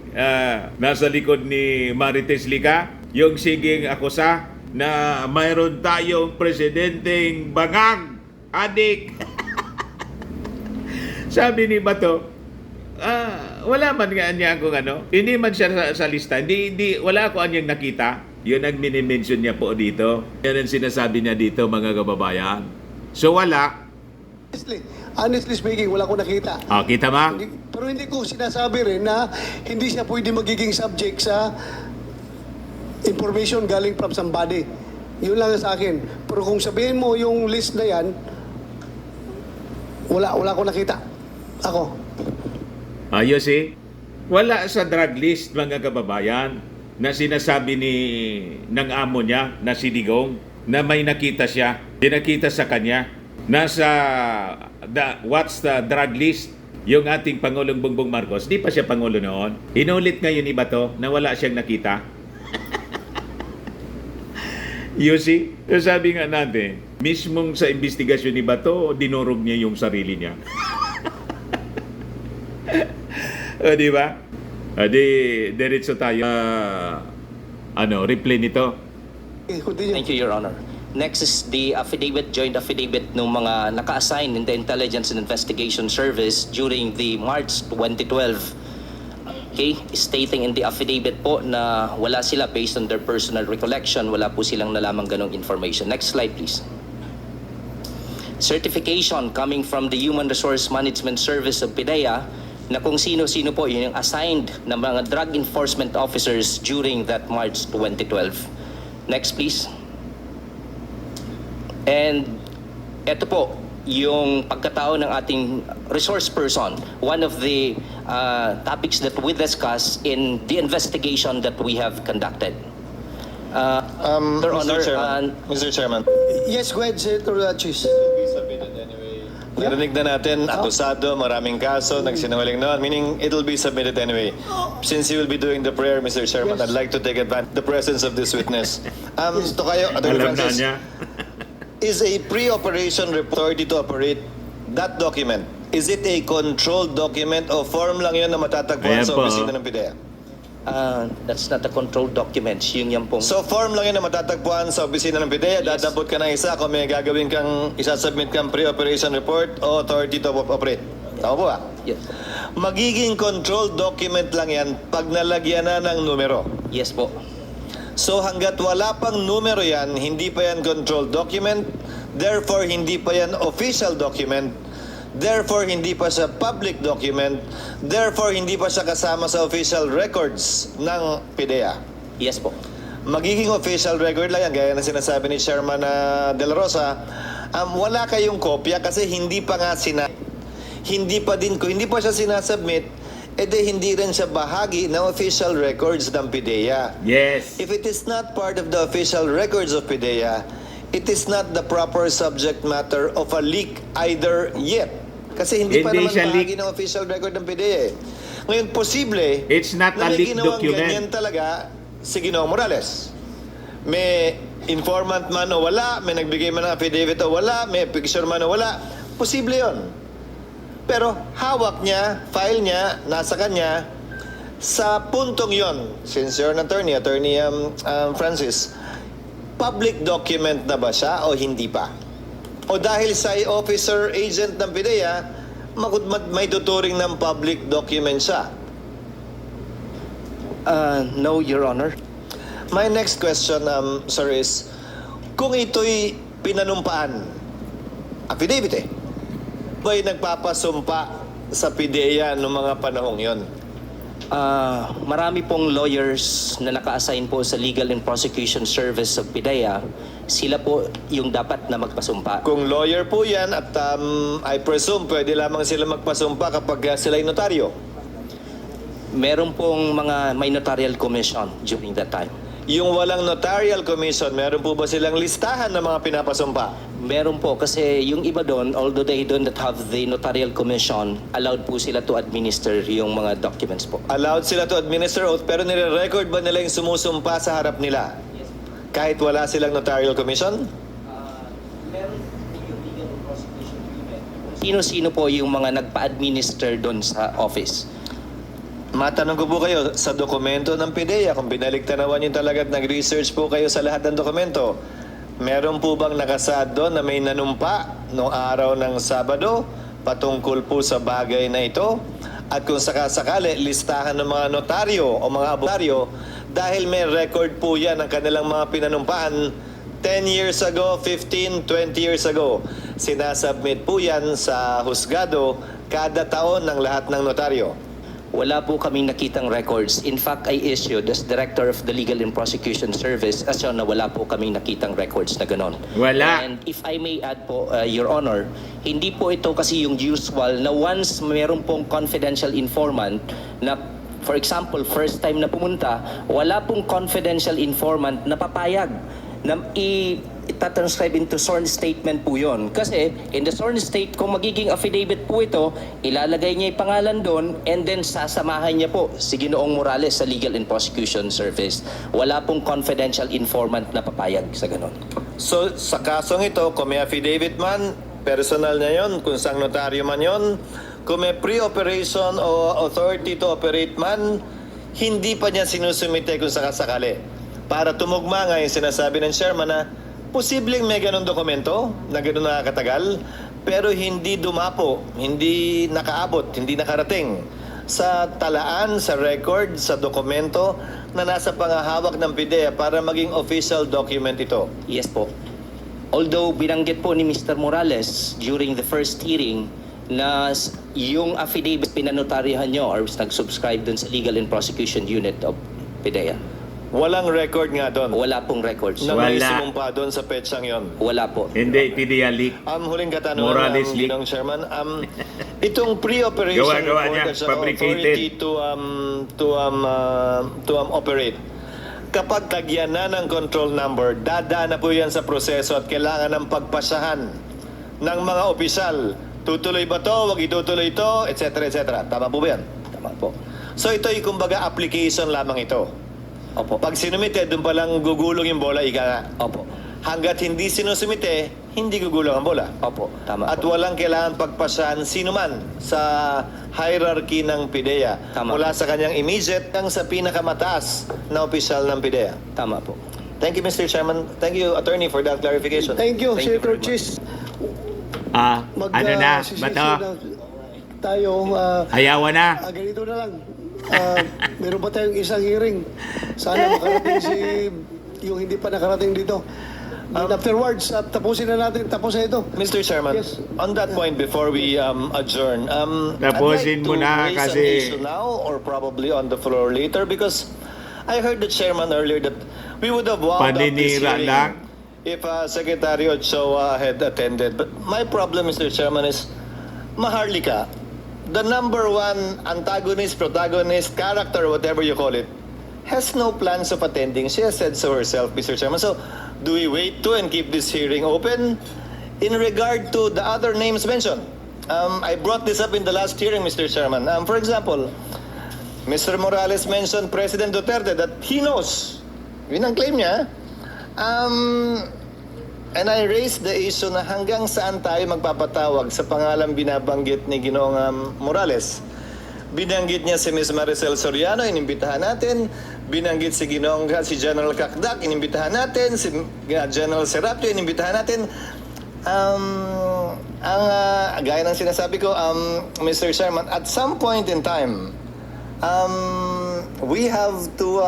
nasa likod ni Marites Lica, yung siging akusa na mayroon tayong presidenteng bangang adik. Sabi ni Bato, wala man nga niya kung hindi man siya sa lista, hindi wala ko anyang nakita. Yun ang minimension niya po dito. Yan ang sinasabi niya dito, mga kababayan. So wala. honestly speaking, wala ko nakita. Kita ba? Pero hindi ko sinasabi rin na hindi siya pwede magiging subject sa information galing from somebody. Yun lang sa akin. Pero kung sabihin mo yung list na yan, wala ko nakita. Ako. Ayos wala sa drug list, mga kababayan, na sinasabi ng amo niya na si Digong na may nakita siya, pinakita sa kanya nasa what's the drug list yung ating Pangulong Bongbong Marcos. Di pa siya Pangulo noon. Inulit ngayon ni Bato na wala siyang nakita. You see? So sabi nga natin, mismong sa investigasyon ni Bato, dinurog niya yung sarili niya. O, di ba? Di diretso tayo replay nito. Continue. Thank you, Your Honor. Next is the joint affidavit ng mga naka-assign in the Intelligence and Investigation Service during the March 2012. Okay, stating in the affidavit po na wala sila based on their personal recollection, wala po silang nalamang ganong information. Next slide, please. Certification coming from the Human Resource Management Service of PIDEA na kung sino-sino po yung assigned na mga drug enforcement officers during that March 2012. Next, please. And ito po, yung pagkatao ng ating resource person, one of the topics that we discuss in the investigation that we have conducted. Your Honor, Mr. Chairman. Yes, go ahead, Senator Chis. Narinig na natin, akusado, maraming kaso, nagsinungaling noon, meaning it'll be submitted anyway. Since you will be doing the prayer, Mr. Chairman, Yes. I'd like to take advantage of the presence of this witness. Tokayo, Attorney Alam na Francis, niya. is a pre-operation authority to operate that document? Is it a controlled document o form lang yun na matatagpuan Ayan sa po, opisina ng PIDEA? that's not a controlled document. Yung yan pong... So form lang yun na matatagpuan sa opisina ng PIDEA, Yes. dadampot ka ng isa kung may gagawin kang isasubmit kang pre-operation report o authority to operate. Tama po ba? Yes. Magiging controlled document lang yan pag nalagyan na ng numero. Yes po. So hanggat wala pang numero yan, hindi pa yan controlled document, therefore hindi pa yan official document, therefore hindi pa siya public document, therefore hindi pa siya kasama sa official records ng PIDEA. Yes po. Magiging official record lang yan, gaya na sinasabi ni Chairman De La Rosa, wala kayong kopya kasi hindi pa nga hindi pa siya sinasubmit, hindi rin siya bahagi ng official records ng PIDEA. Yes. If it is not part of the official records of PIDEA, it is not the proper subject matter of a leak either yet. Kasi hindi pa Hindi naman siya bahagi leak. ng official record ng PIDEA. Ngayon, posible It's not na a may leaked ginawang document. ganyan talaga si Ginoong Morales. May informant man o wala, may nagbigay man ng affidavit o wala, may picture man o wala, posible yon. Pero hawak niya, file niya, nasa kanya, sa puntong yon, since you're an attorney, Francis, public document na ba siya o hindi pa? O dahil sa officer agent ng PIDEA, may tuturing ng public document siya? No, Your Honor. My next question, sir, is kung ito'y pinanumpaan, affidavit ba'y nagpapasumpa sa PIDEA noong mga panahong yon? Marami pong lawyers na naka-assign po sa Legal and Prosecution Service of PIDEA. Sila po yung dapat na magpasumpa. Kung lawyer po yan at I presume pwede lamang sila magpasumpa kapag sila'y notaryo. Meron pong mga may notarial commission during that time. Yung walang notarial commission, meron po ba silang listahan ng mga pinapasumpa? Meron po kasi yung iba doon, although they don't have the notarial commission, allowed po sila to administer yung mga documents po. Allowed sila to administer oath, pero nire-record ba nila yung sumusumpa sa harap nila? Kahit wala silang notarial commission? Meron yung legal and prosecution agreement. Sino-sino po yung mga nagpa-administer doon sa office? Matanong ko po kayo, sa dokumento ng PIDEA, kung binaligtanawan nyo talaga at nag-research po kayo sa lahat ng dokumento, meron po bang nakasaad doon na may nanumpa noong araw ng Sabado patungkol po sa bagay na ito? At kung sakasakali, listahan ng mga notaryo o mga abogaryo dahil may record po yan ng kanilang mga pinanumpaan 10 years ago, 15, 20 years ago. Sinasubmit po yan sa husgado kada taon ng lahat ng notaryo. Wala po kaming nakitang records. In fact, I issued as Director of the Legal and Prosecution Service as yun na wala po kaming nakitang records na ganon. Wala. And if I may add po, Your Honor, hindi po ito kasi yung usual na once mayroon pong confidential informant na, for example, first time na pumunta, wala pong confidential informant na papayag na itatranscribe into sworn statement po yon. Kasi in the sworn state, kung magiging affidavit po ito, ilalagay niya yung pangalan doon and then sasamahan niya po si Ginoong Morales sa Legal and Prosecution Service. Wala pong confidential informant na papayag sa ganon. So, sa kasong ito, kung may affidavit man, personal niya yon, kung sang notaryo man yon, kung may pre-operation o authority to operate man, hindi pa niya sinusumite kung sakasakali. para tumugma nga yung sinasabi ng chairman na posibleng may ganun dokumento na ganun nakakatagal, pero hindi dumapo, hindi nakaabot, hindi nakarating sa talaan, sa record, sa dokumento na nasa pangahawak ng PIDEA para maging official document ito. Yes po. Although binanggit po ni Mr. Morales during the first hearing na yung affidavit pinanotaryahan nyo or nag-subscribe dun sa Legal and Prosecution Unit of PIDEA. Walang record nga doon. Wala pong records. Na may Wala. sumumpa doon sa petsang yon. Wala po. Hindi, PDEA leak. Huling katanungan, Morales leak. Ginong Chairman. Itong pre-operation Gawa-gawa niya, report sa fabricated. authority to operate. Kapag tagyan na ng control number, dadaan na po yan sa proseso at kailangan ng pagpasahan ng mga opisyal. Tutuloy ba to? Wag itutuloy ito? Etc. etc. Tama po ba yan? Tama po. So ito ay kumbaga application lamang ito. Opo. Pag sinumite, doon palang gugulong yung bola, ika nga. Opo. Hanggat hindi sinusumite, hindi gugulong ang bola. Opo. Tama At po. walang kailangan pagpasahan sino man sa hierarchy ng PIDEA. Tama. Mula sa kanyang immediate hanggang sa pinakamataas na opisyal ng PIDEA. Tama po. Thank you, Mr. Chairman. Thank you, Attorney, for that clarification. Thank you, Senator very much. Chis. Ano na? Bato? Tayo, Ayawan na. ganito na lang. Meron pa tayong isang hearing. Sana makarating yung hindi pa nakarating dito. And afterwards, tapusin na natin. Tapos na ito. Mr. Chairman, Yes. on that point before we adjourn, Tapusin I'd like mo to na raise kasi- an issue now or probably on the floor later because I heard the chairman earlier that we would have wound up this Paninira hearing lang. if Secretary Ochoa had attended. But my problem, Mr. Chairman, is Maharlika, the number one antagonist, protagonist, character, whatever you call it, has no plans of attending. She has said so herself, Mr. Chairman. So, do we wait to and keep this hearing open? In regard to the other names mentioned, I brought this up in the last hearing, Mr. Chairman. For example, Mr. Morales mentioned President Duterte that he knows. Yun ang claim niya. And I raised the issue na hanggang saan tayo magpapatawag sa pangalang binabanggit ni Ginoong Morales. Binanggit niya si Ms. Maricel Soriano, inimbitahan natin. Binanggit si si General Kakdak, inimbitahan natin. Si General Serapio, inimbitahan natin. Gaya ng sinasabi ko, Mr. Chairman, at some point in time, we have to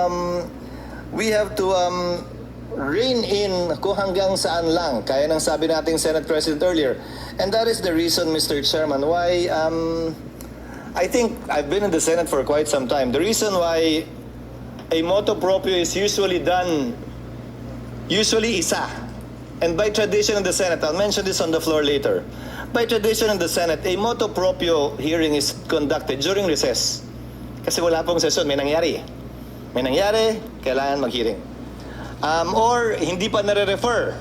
rein in kung hanggang saan lang. Kaya nang sabi nating Senate President earlier. And that is the reason, Mr. Chairman, why I think I've been in the Senate for quite some time. The reason why a motu proprio is usually isa. And by tradition in the Senate, I'll mention this on the floor later. By tradition in the Senate, a motu proprio hearing is conducted during recess. Kasi wala pong session, may nangyari. May nangyari, kailangan mag-hearing. Or hindi pa nare-refer.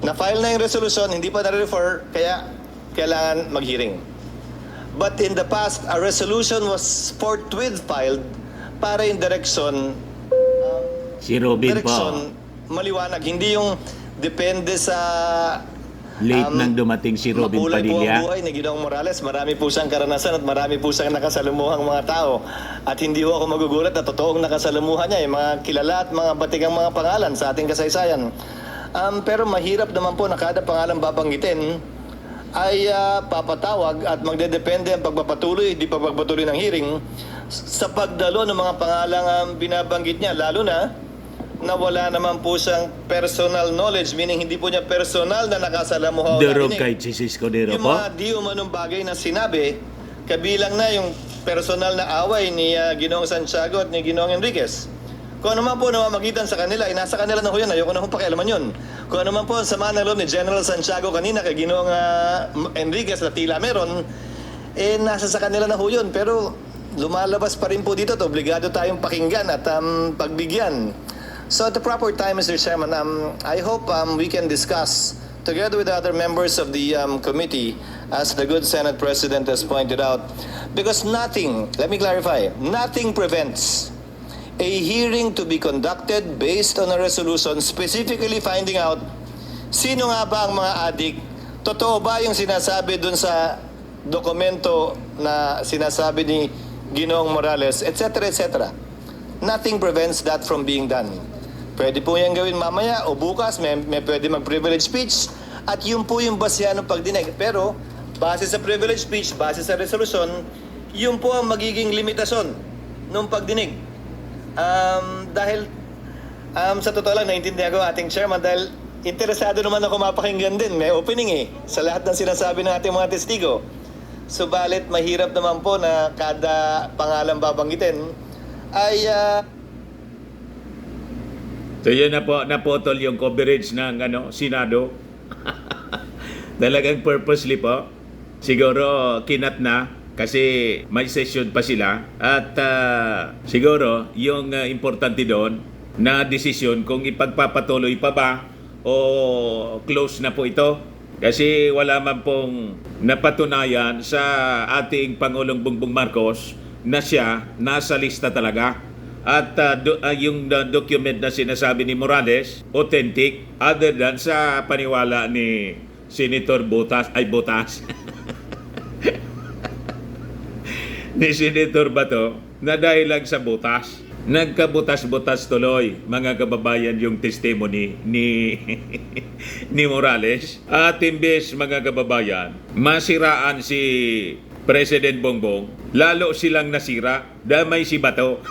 Na-file na yung resolution, hindi pa nare-refer, kaya kailangan mag-hearing. But in the past, a resolution was forthwith filed para in direction Si Robin po. maliwanag. Hindi yung depende sa Late nang dumating si Robin makulay po ang Padilla. buhay ni Ginoong Morales. Marami po siyang karanasan at marami po siyang nakasalumuhang mga tao. At hindi ho ako magugulat na totoong nakasalamuhan niya yung mga kilala at mga batikang mga pangalan sa ating kasaysayan. Pero mahirap naman po na kada pangalan babanggitin ay papatawag at magdedepende ang pagpapatuloy, di pagpapatuloy ng hearing sa pagdalo ng mga pangalang binabanggit niya, lalo na wala naman po siyang personal knowledge, meaning hindi po niya personal na nakasalamuha o Durog nakinig. kay Chisis Cordero Yung po. mga di umanong bagay na sinabi, kabilang na yung personal na away ni Ginoong Santiago at ni Ginoong Enriquez. Kung ano man po namamagitan sa kanila, nasa kanila na ho yun. Ayoko na hong pakialaman yun. Kung ano man po ang sama ng loob ni General Santiago kanina kay Ginoong Enriquez na tila meron, nasa sa kanila na ho yun. Pero lumalabas pa rin po dito at obligado tayong pakinggan at pagbigyan. So at the proper time, Mr. Chairman, I hope we can discuss together with the other members of the committee, as the good Senate President has pointed out, because nothing, let me clarify, nothing prevents a hearing to be conducted based on a resolution specifically finding out sino nga ba ang mga adik, totoo ba yung sinasabi dun sa dokumento na sinasabi ni Ginoong Morales, etc., etc. Nothing prevents that from being done. Pwede po yan gawin mamaya o bukas, may pwede mag-privilege speech at yun po yung basehan ng pagdinig. Pero base sa privilege speech, base sa resolution, yun po ang magiging limitasyon ng pagdinig. Dahil sa totoo lang, naiintindihan ko ating chairman dahil interesado naman ako mapakinggan din. May opening sa lahat ng sinasabi ng ating mga testigo. Subalit, mahirap naman po na kada pangalan babanggitin ay So yun na po, naputol yung coverage ng Senado. Talagang purposely po. Siguro kinat na kasi may session pa sila. At siguro yung importante doon na desisyon kung ipagpapatuloy pa ba o close na po ito. Kasi wala man pong napatunayan sa ating Pangulong Bongbong Marcos na siya nasa lista talaga. At yung document na sinasabi ni Morales, authentic, other than sa paniwala ni Senator Botas, ni Senator Bato, na dahil lang sa butas, nagkabutas-butas tuloy, mga kababayan, yung testimony ni ni Morales. At imbes, mga kababayan, masiraan si President Bongbong, lalo silang nasira, damay si Bato.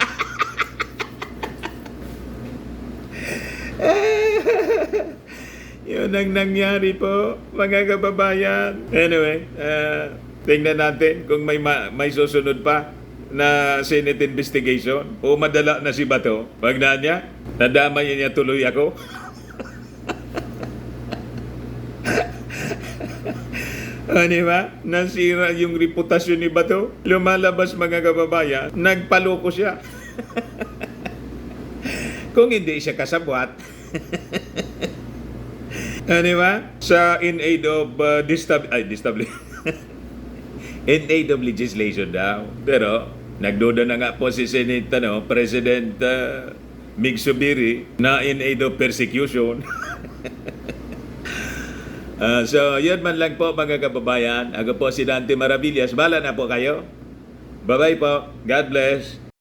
Yun ang nangyari po, mga kababayan. Anyway, tingnan natin kung may susunod pa na Senate investigation o madala na si Bato. Pag na niya, nadamay niya tuloy ako. Di ba? Nasira yung reputasyon ni Bato. Lumalabas, mga kababayan, nagpaloko siya. Kung hindi siya kasabwat. Di ba? Sa in aid of in aid of legislation daw. Pero nagduda na nga po si Senate President Mig Subiri na in aid of persecution. So, yun man lang po, mga kababayan. Ako po si Dante Maravillas. Bala na po kayo. Bye-bye po. God bless.